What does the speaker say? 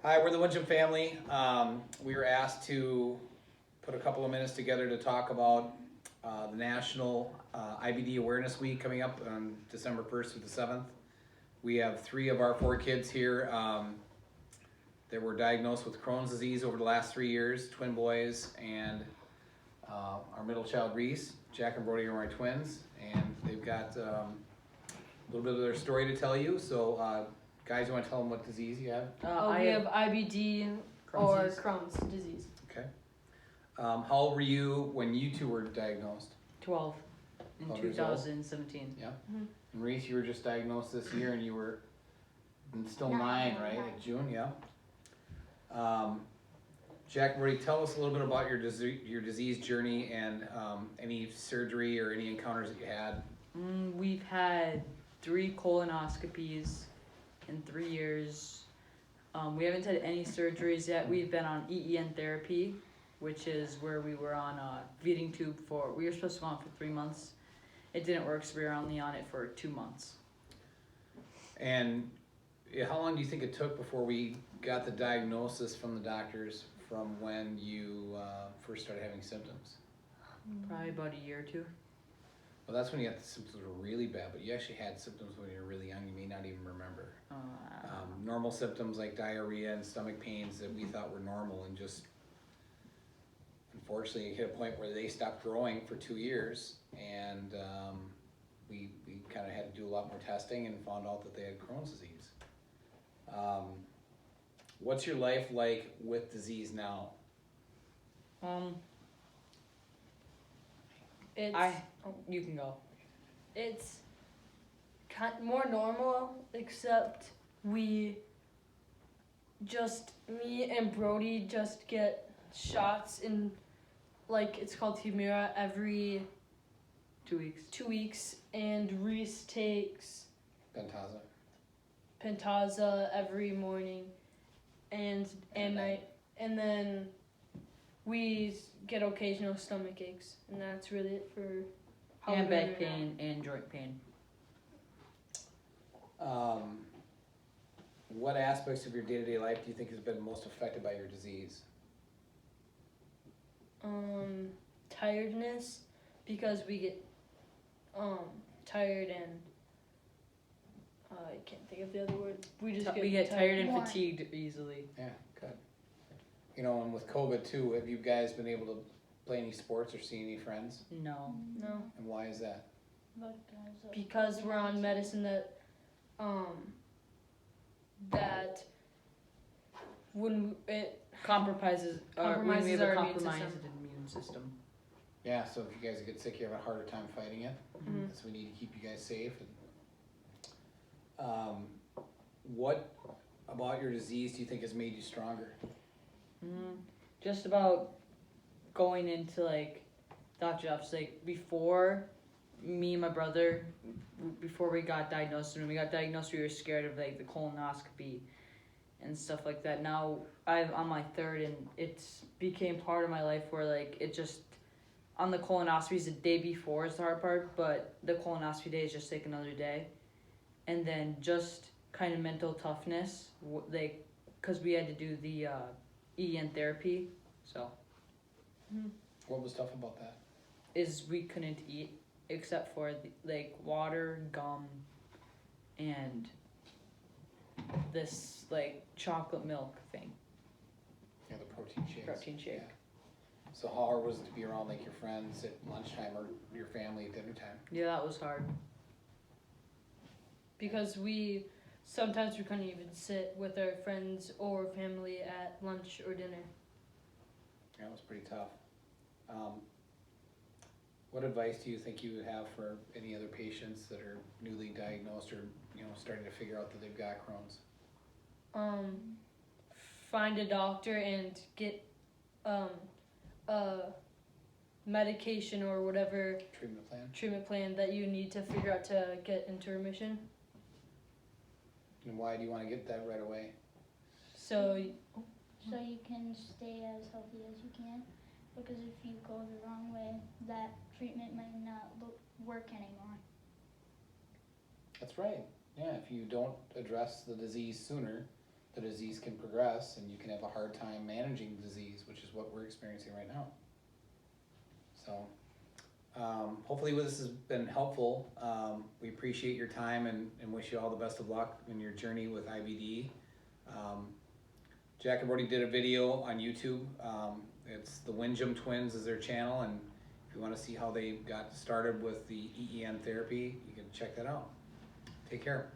Hi, we're the Winjum family. We were asked to put a couple of minutes together to talk about the National IBD Awareness Week coming up on December 1st through the 7th. We have 3 of our 4 kids here that were diagnosed with Crohn's disease over the last 3 years, twin boys, and our middle child, Reece. Jack and Brody are my twins, and they've got a little bit of their story to tell you. So, guys, you want to tell them what disease you have? We have IBD or Crohn's disease. Okay. How old were you when you two were diagnosed? 12 in 12 years old? 2017. Yeah. And Reece, you were just diagnosed this year, and you were still 9, right? In June, yeah. Jack and Brody, tell us a little bit about your disease journey and any surgery or any encounters that you had. We've had 3 colonoscopies in 3 years. We haven't had any surgeries yet. We've been on EEN therapy, which is where we were on a feeding tube we were supposed to go on for 3 months. It didn't work, so we were only on it for 2 months. And how long do you think it took before we got the diagnosis from the doctors from when you first started having symptoms? Probably about a year or 2. Well, that's when you got the symptoms were really bad, but you actually had symptoms when you were really young. You may not even remember. Normal symptoms like diarrhea and stomach pains that we thought were normal, and just unfortunately hit a point where they stopped growing for 2 years, and we kind of had to do a lot more testing and found out that they had Crohn's disease. What's your life like with disease now? You can go. It's more normal, except me and Brody just get shots in, like, it's called Humira, every 2 weeks. 2 weeks, and Reece takes Pentasa every morning and night, and then we get occasional stomach aches, and that's really it for how And back pain and joint pain. What aspects of your day-to-day life do you think has been most affected by your disease? Tiredness, because we get tired and I can't think of the other word. We get tired and fatigued easily. Yeah, good. You know, and with COVID too, have you guys been able to play any sports or see any friends? No. And why is that? Because we're on medicine that when it compromises our compromised immune system. Yeah, so if you guys get sick, you have a harder time fighting it. Mm-hmm. So we need to keep you guys safe. And, what about your disease do you think has made you stronger? Just about going into like doctor's office. Like before, me and my brother, before we got diagnosed, when we got diagnosed, we were scared of like the colonoscopy and stuff like that. Now I'm on my 3rd, and it's became part of my life where like it just on the colonoscopies the day before is the hard part, but the colonoscopy day is just like another day, and then just kind of mental toughness, like because we had to do the EN therapy, so. What was tough about that? Is we couldn't eat except for like water, gum, and this like chocolate milk thing. Yeah, the protein shakes. Protein shake. Yeah. So how hard was it to be around like your friends at lunchtime or your family at dinner time? Yeah, that was hard. Because sometimes we couldn't even sit with our friends or family at lunch or dinner. Yeah, it was pretty tough. What advice do you think you would have for any other patients that are newly diagnosed or starting to figure out that they've got Crohn's? Find a doctor and get a medication or whatever treatment plan that you need to figure out to get into remission. And why do you want to get that right away? So you can stay as healthy as you can, because if you go the wrong way, that treatment might not work anymore. That's right. Yeah, if you don't address the disease sooner, the disease can progress and you can have a hard time managing the disease, which is what we're experiencing right now. So hopefully this has been helpful. We appreciate your time and wish you all the best of luck in your journey with IBD. Jack and Brody did a video on YouTube. It's the Winjum twins is their channel, and if you want to see how they got started with the EEN therapy, you can check that out. Take care.